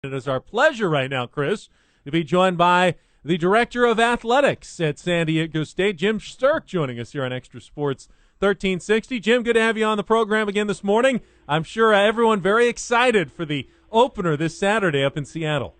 It is our pleasure right now, Chris, to be joined by the Director of Athletics at San Diego State, Jim Sterk, joining us here on Extra Sports 1360. Jim, good to have you on the program again this morning. I'm sure everyone very excited for the opener this Saturday up in Seattle.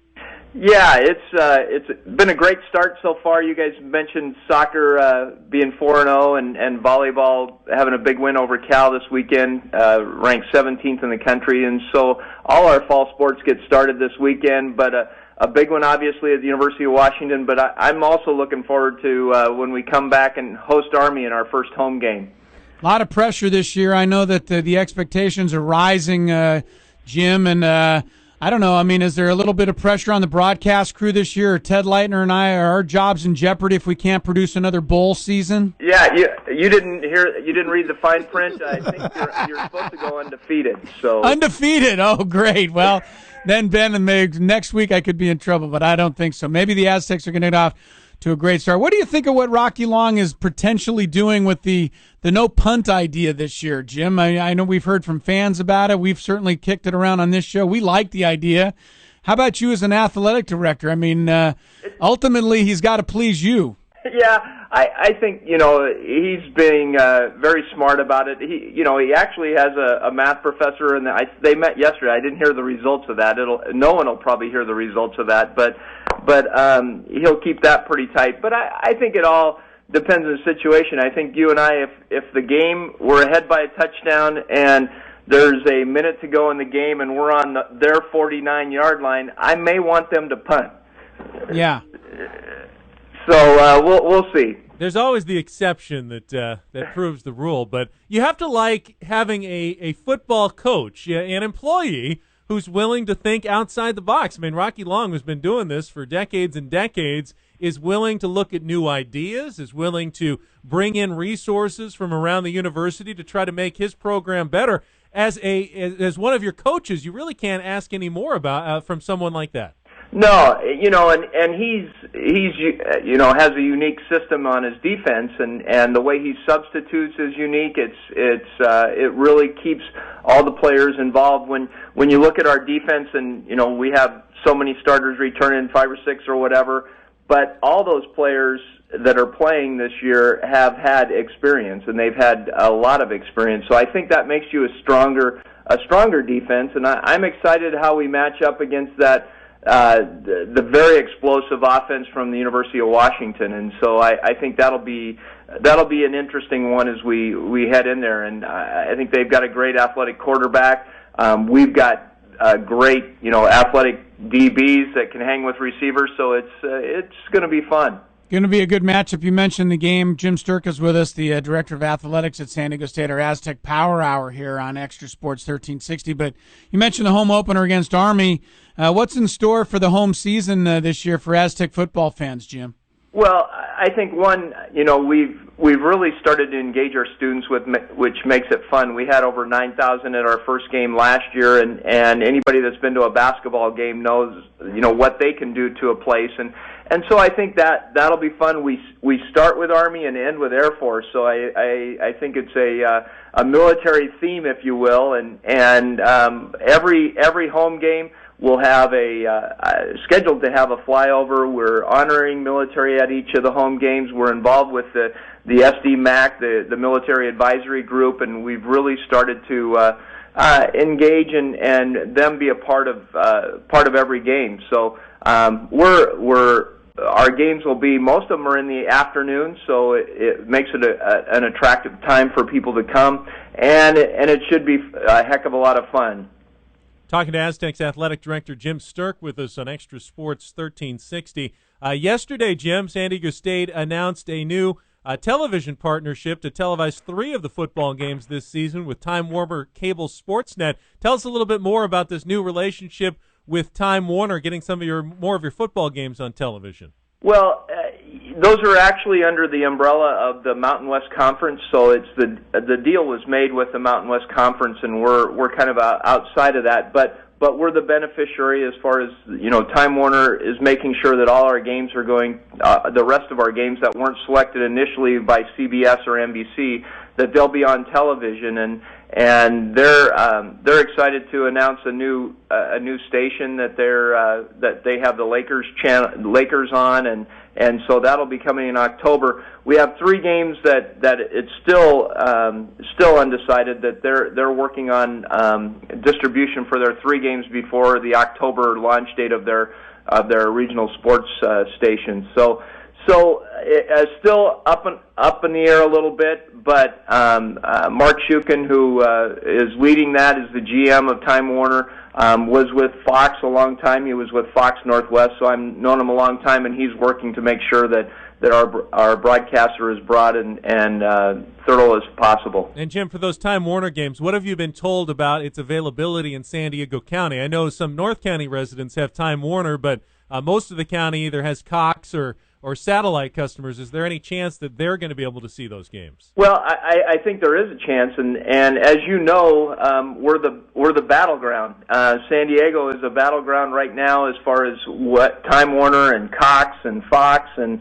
Yeah, it's been a great start so far. You guys mentioned soccer being 4-0 and volleyball having a big win over Cal this weekend, ranked 17th in the country. And so all our fall sports get started this weekend, but a big one obviously at the University of Washington. But I'm also looking forward to when we come back and host Army in our first home game. A lot of pressure this year. I know that the expectations are rising, Jim, and I don't know. I mean, is there a little bit of pressure on the broadcast crew this year? Or Ted Leitner and I, are our jobs in jeopardy if we can't produce another bowl season? Yeah, you didn't read the fine print. I think you're supposed to go undefeated. So undefeated. Oh, great. Well, then Ben, and next week I could be in trouble, but I don't think so. Maybe the Aztecs are going to get off to a great start. What do you think of what Rocky Long is potentially doing with the no punt idea this year, Jim? I know we've heard from fans about it. We've certainly kicked it around on this show. We like the idea. How about you as an athletic director? I mean, ultimately he's got to please you. Yeah, I think, he's being very smart about it. He actually has a math professor, and they met yesterday. I didn't hear the results of that. No one will probably hear the results of that, but he'll keep that pretty tight. But I think it all depends on the situation. I think you and I, if the game, we're ahead by a touchdown and there's a minute to go in the game and we're on their 49-yard line, I may want them to punt. Yeah. So we'll see. There's always the exception that proves the rule, but you have to like having a football coach, an employee who's willing to think outside the box. I mean, Rocky Long, who's been doing this for decades and decades, is willing to look at new ideas, is willing to bring in resources from around the university to try to make his program better. As one of your coaches, you really can't ask any more about from someone like that. No, and he's has a unique system on his defense, and the way he substitutes is unique. It really keeps all the players involved. When you look at our defense, and we have so many starters returning, 5 or 6 or whatever, but all those players that are playing this year have had experience, and they've had a lot of experience. So I think that makes you a stronger defense, and I'm excited how we match up against that. The very explosive offense from the University of Washington, and so I think that'll be an interesting one as we head in there. And I think they've got a great athletic quarterback. We've got great athletic DBs that can hang with receivers. So it's going to be fun. Going to be a good matchup. You mentioned the game. Jim Sterk is with us, the Director of Athletics at San Diego State, our Aztec Power Hour here on Extra Sports 1360. But you mentioned the home opener against Army. What's in store for the home season this year for Aztec football fans, Jim? Well, I think one, we've really started to engage our students which makes it fun. We had over 9,000 at our first game last year, and anybody that's been to a basketball game knows, what they can do to a place, and so I think that'll be fun. We start with Army and end with Air Force, so I think it's a military theme, if you will, and every home game we'll have scheduled to have a flyover. We're honoring military at each of the home games. We're involved with the SDMAC, the military advisory group, and we've really started to engage and them be a part of every game. So our games will be, most of them are in the afternoon, so it makes it an attractive time for people to come, and it should be a heck of a lot of fun. Talking to Aztecs Athletic Director Jim Sterk with us on Extra Sports 1360. Yesterday, Jim, San Diego State announced a new television partnership to televise 3 of the football games this season with Time Warner Cable Sportsnet. Tell us a little bit more about this new relationship with Time Warner, getting more of your football games on television. Well, those are actually under the umbrella of the Mountain West Conference, so it's the deal was made with the Mountain West Conference, and we're kind of outside of that, but we're the beneficiary as far as, Time Warner is making sure that all our games are going, the rest of our games that weren't selected initially by CBS or NBC, that they'll be on television, and they're excited to announce a new station that they have the Lakers on, and so that'll be coming in October. We have 3 games that it's still undecided, that they're working on distribution for their 3 games before the October launch date of their regional sports stations. So it's still up in the air a little bit, but Mark Shukin, who is leading that, is the GM of Time Warner, was with Fox a long time. He was with Fox Northwest, so I've known him a long time, and he's working to make sure that our broadcaster is broad and thorough as possible. And Jim, for those Time Warner games, what have you been told about its availability in San Diego County? I know some North County residents have Time Warner, but most of the county either has Cox or satellite customers. Is there any chance that they're going to be able to see those games? Well, I think there is a chance, and as you know, we're the battleground. San Diego is a battleground right now as far as what Time Warner and Cox and Fox and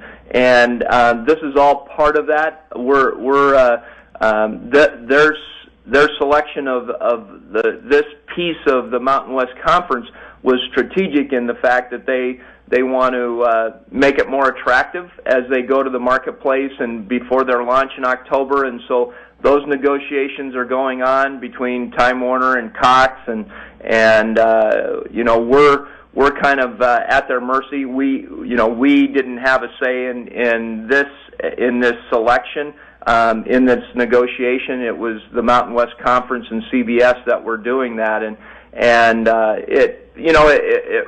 this is all part of that. Their selection of this piece of the Mountain West Conference was strategic in the fact that they want to make it more attractive as they go to the marketplace and before their launch in October. And so those negotiations are going on between Time Warner and Cox, and we're kind of at their mercy. We didn't have a say in this selection. In this negotiation, it was the Mountain West Conference and CBS that were doing that, and it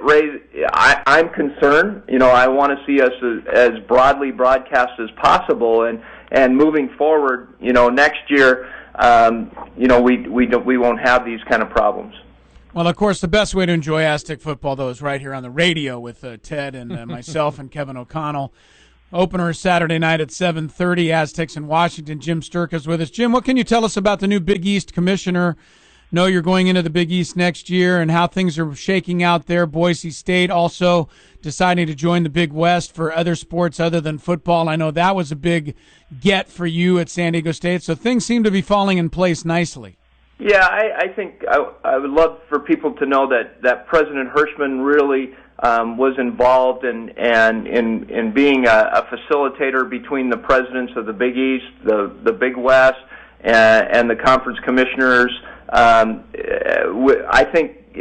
raised. I'm concerned. I want to see us as broadly broadcast as possible, and moving forward, next year, we won't have these kind of problems. Well, of course, the best way to enjoy Aztec football, though, is right here on the radio with Ted and myself and Kevin O'Connell. Opener Saturday night at 7:30, Aztecs in Washington. Jim Sterk is with us. Jim, what can you tell us about the new Big East commissioner? Know you're going into the Big East next year and how things are shaking out there. Boise State also deciding to join the Big West for other sports other than football. I know that was a big get for you at San Diego State, so things seem to be falling in place nicely. Yeah, I think I would love for people to know that President Hirschman really was involved in being a facilitator between the presidents of the Big East, the Big West, and the conference commissioners. I think,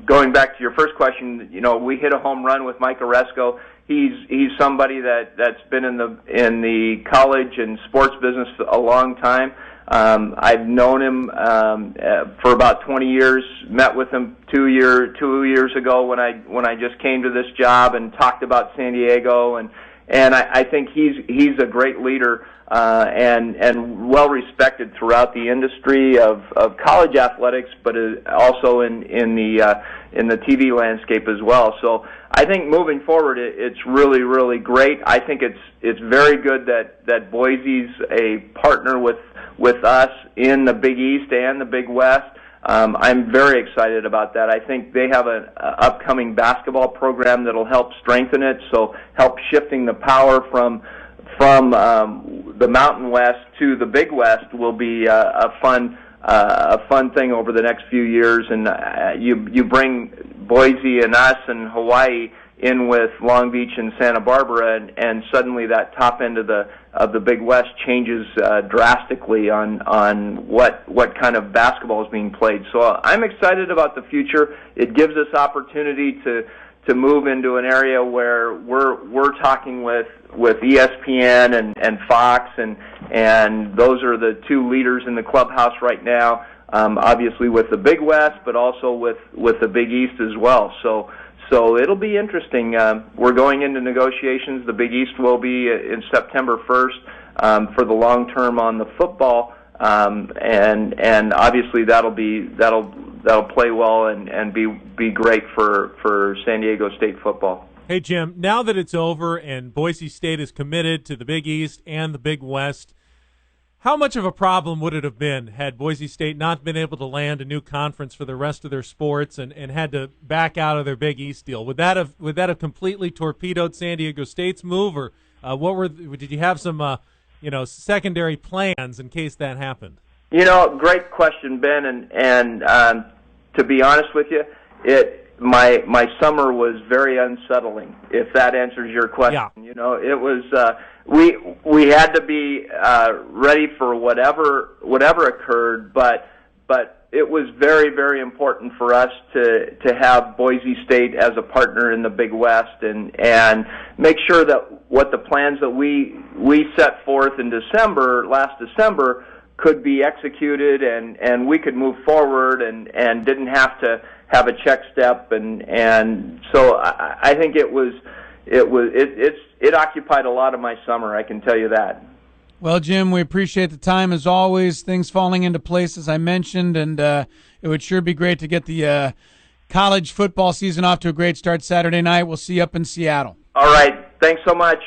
going back to your first question, we hit a home run with Mike Oresco. He's somebody that's been in the college and sports business a long time. I've known him for about 20 years. Met with him 2 years ago when I just came to this job and talked about San Diego, and I think he's a great leader and well respected throughout the industry of college athletics, but also in the TV landscape as well. So I think moving forward, it's really, really great. I think it's very good that Boise's a partner with us in the Big East and the Big West. I'm very excited about that. I think they have an upcoming basketball program that'll help strengthen it, so help shifting the power from the Mountain West to the Big West will be a fun thing over the next few years. And you bring Boise and us and Hawaii in with Long Beach and Santa Barbara, and suddenly that top end of the Big West changes drastically on what kind of basketball is being played. So I'm excited about the future. It gives us opportunity to move into an area where we're talking with ESPN and Fox, and those are the two leaders in the clubhouse right now. Obviously with the Big West, but also with the Big East as well. So it'll be interesting. We're going into negotiations. The Big East will be in September 1st for the long term on the football, and obviously that'll play well and be great for San Diego State football. Hey Jim, now that it's over and Boise State is committed to the Big East and the Big West, how much of a problem would it have been had Boise State not been able to land a new conference for the rest of their sports and had to back out of their Big East deal? Would that have completely torpedoed San Diego State's move, or did you have some secondary plans in case that happened? Great question, Ben. And to be honest with you, my summer was very unsettling. If that answers your question, yeah. It was we had to be ready for whatever occurred, but it was very, very important for us to have Boise State as a partner in the Big West and make sure that what the plans that we set forth in last December, could be executed and we could move forward and didn't have to have a check step and so I think it occupied a lot of my summer, I can tell you that. Well, Jim, we appreciate the time as always. Things falling into place as I mentioned, and it would sure be great to get the college football season off to a great start Saturday night. We'll see you up in Seattle. All right. Thanks so much.